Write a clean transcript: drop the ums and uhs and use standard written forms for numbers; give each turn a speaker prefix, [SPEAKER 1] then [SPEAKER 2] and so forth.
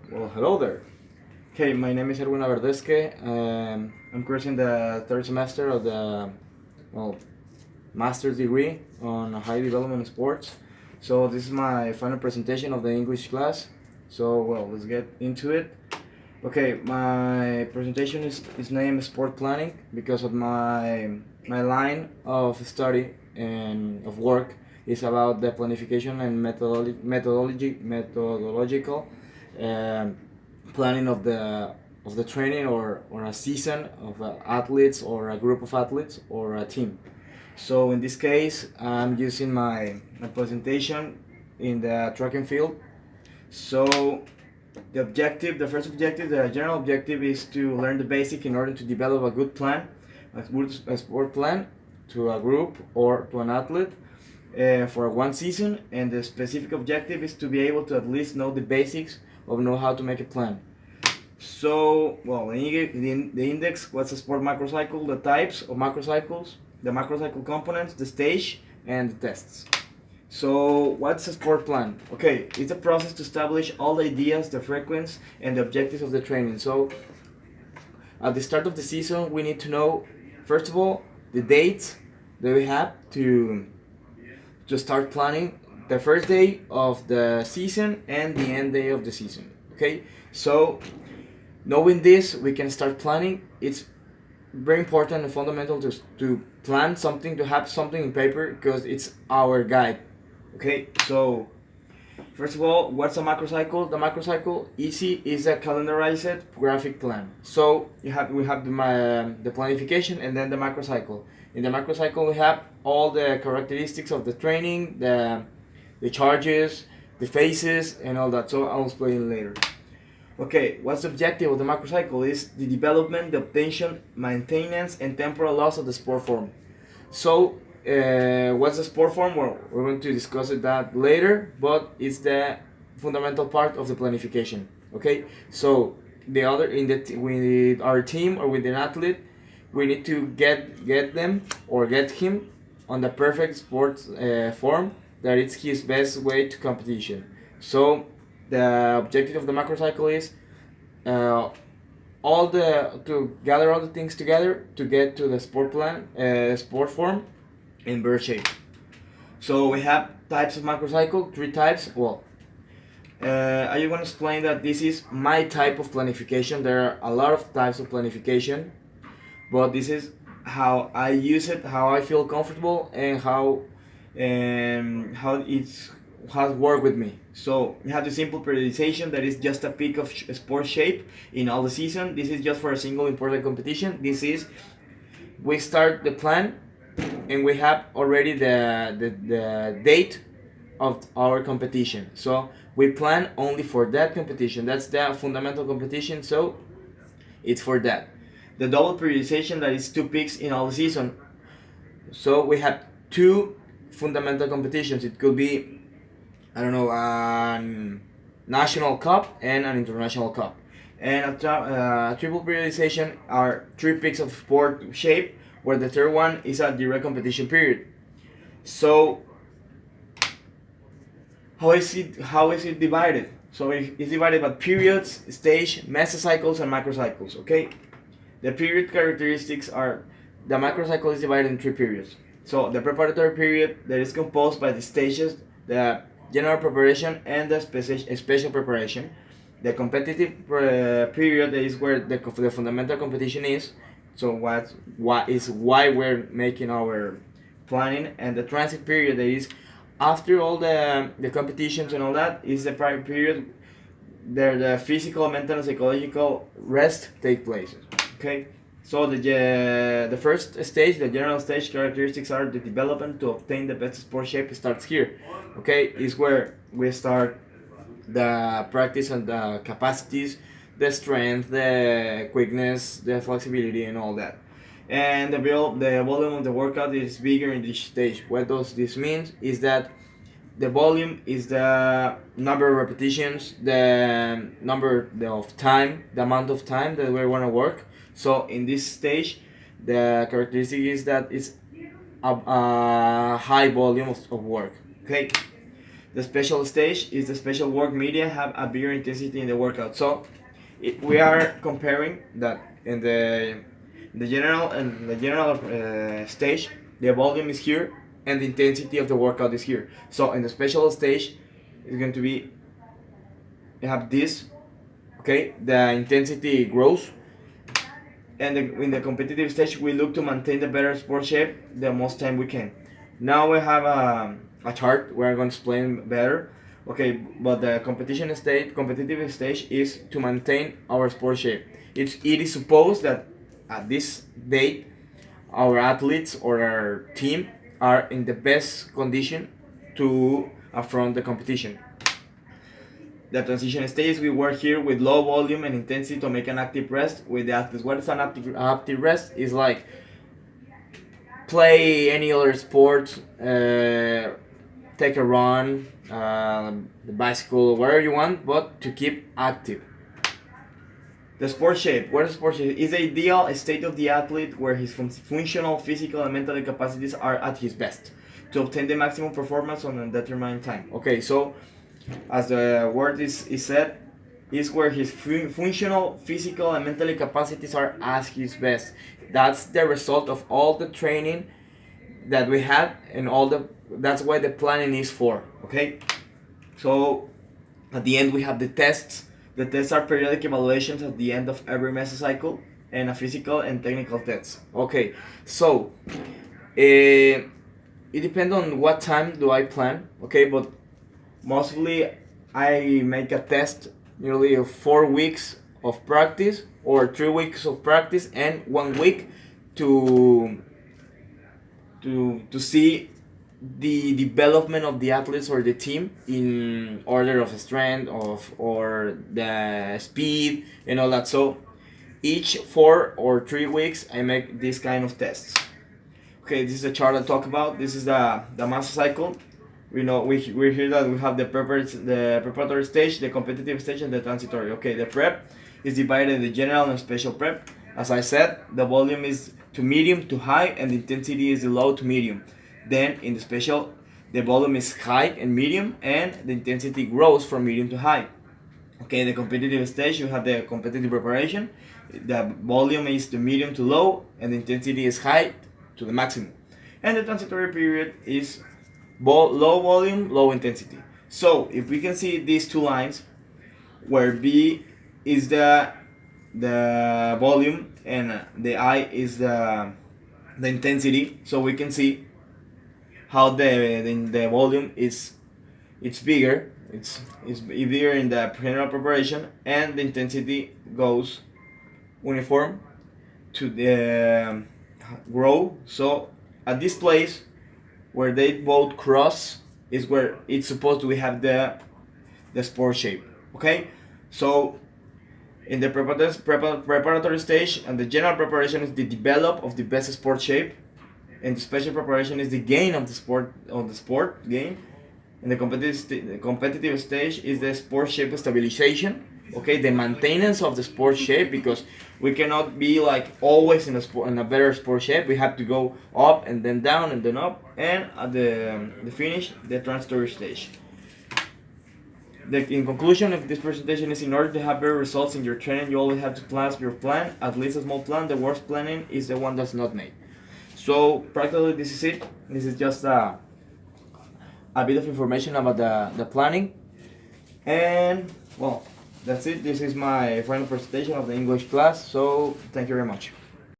[SPEAKER 1] Well, hello there. Okay, my name is Erwin Averdesque. I'm cursing the third semester of the well master's degree on high development sports. So this is my final presentation of the English class. So let's get into it. Okay, my presentation is named Sport Planning because of my line of study and of work is about the planification and methodological um, planning of the training or a season of athletes or a group of athletes or a team. So in this case, I'm using my presentation in the track and field. So the first objective, the general objective is to learn the basic in order to develop a good plan, a sport plan to a group or to an athlete for one season. And the specific objective is to be able to at least know the basics of know how to make a plan. So, the index, what's a sport macrocycle, the types of macrocycles, the macrocycle components, the stage, and the tests. So, what's a sport plan? Okay, it's a process to establish all the ideas, the frequency, and the objectives of the training. So, at the start of the season, we need to know, first of all, the dates that we have to start planning the first day of the season and the end day of the season. Okay, so knowing this, we can start planning. It's very important and fundamental to plan something, to have something in paper because it's our guide. Okay, so first of all, what's a macrocycle? The macrocycle, easy, is a calendarized graphic plan. So we have the planification and then the macrocycle. In the macrocycle, we have all the characteristics of the training, the charges, the phases, and all that. So I'll explain later. Okay, what's the objective of the macrocycle is the development, the obtention, maintenance, and temporal loss of the sport form. So, what's the sport form? Well, we're going to discuss that later, but it's the fundamental part of the planification. Okay, so the other with our team or with an athlete, we need to get them or get him on the perfect sports form that it's his best way to competition. So the objective of the macrocycle is uh, all the to gather all the things together to get to the sport plan, sport form in better shape. So we have types of macrocycle, three types. I just want to explain that this is my type of planification. There are a lot of types of planification, but this is how I use it, how I feel comfortable, and how it's has worked with me. So we have the simple periodization that is just a peak of sport shape in all the season. This is just for a single important competition. This is we start the plan and we have already the date of our competition. So we plan only for that competition. That's the fundamental competition. So it's for that. The double periodization that is two peaks in all the season. So we have two fundamental competitions. It could be I don't know, a national cup and an international cup. And a triple periodization are three peaks of sport shape, where the third one is a direct competition period. So how is it divided? So it's divided by periods, stage, mesocycles, and macrocycles. Okay, the period characteristics are the macrocycle is divided in three periods. So the preparatory period that is composed by the stages, the general preparation and the special preparation. The competitive period is where the fundamental competition is. So why we're making our planning, and the transit period that is after all the competitions and all that is the prime period there the physical, mental, and psychological rest take place. Okay. So the first stage, the general stage characteristics are the development to obtain the best sport shape starts here. Okay, is where we start the practice and the capacities, the strength, the quickness, the flexibility, and all that. And the volume of the workout is bigger in this stage. What does this mean? Is that the volume is the number of repetitions, the number of time, the amount of time that we want to work. So in this stage, the characteristic is that it's a high volume of work. Okay. The special stage is the special work media have a bigger intensity in the workout. So we are comparing that in the general stage, the volume is here and the intensity of the workout is here. So in the special stage, it's going to be, you have this, okay, the intensity grows, and in the competitive stage we look to maintain the better sport shape the most time we can. Now we have a chart where I'm going to explain better. Okay, but the competitive stage is to maintain our sport shape. It is supposed that at this date our athletes or our team are in the best condition to affront the competition. The transition stage, we work here with low volume and intensity to make an active rest with the athletes. What is an active rest? Is like play any other sport, take a run, the bicycle, whatever you want, but to keep active. The sport shape. What is sport shape? Is the ideal state of the athlete where his functional, physical, and mental capacities are at his best to obtain the maximum performance on a determined time. Okay, so as the word is said, is where his functional, physical, and mental capacities are at his best. That's the result of all the training that we had and all the. That's why the planning is for. Okay, so at the end we have the tests. The tests are periodic evaluations at the end of every mesocycle and a physical and technical test. Okay, so it depends on what time do I plan. Okay, but mostly I make a test nearly 4 weeks of practice or 3 weeks of practice and 1 week to see the development of the athletes or the team in order of strength or the speed and all that. So each 4 or 3 weeks I make this kind of tests. Okay, this is a chart I talk about. This is the mesocycle. We know we're here that we have the preparatory stage, the competitive stage, and the transitory. Okay, the prep is divided in the general and special prep. As I said, the volume is to medium to high and the intensity is low to medium. Then in the special, the volume is high and medium and the intensity grows from medium to high. Okay, the competitive stage, you have the competitive preparation. The volume is to medium to low and the intensity is high to the maximum. And the transitory period is low volume, low intensity. So if we can see these two lines, where V is the volume and the I is the intensity, so we can see how the volume it's bigger, it's bigger in the general preparation, and the intensity goes uniform to the grow. So at this place where they both cross is where it's supposed to have the sport shape. Okay, so in the preparatory stage and the general preparation is the develop of the best sport shape, and the special preparation is the gain of the sport game, and the competitive stage is the sport shape stabilization. Okay, the maintenance of the sport shape, because we cannot be like always in a better sport shape. We have to go up and then down and then up, and at the finish, the transitory stage. In conclusion of this presentation is, in order to have better results in your training, you always have to plan your plan, at least a small plan. The worst planning is the one that's not made. So practically this is it. This is just a bit of information about the planning. And well, that's it. This is my final presentation of the English class. So thank you very much.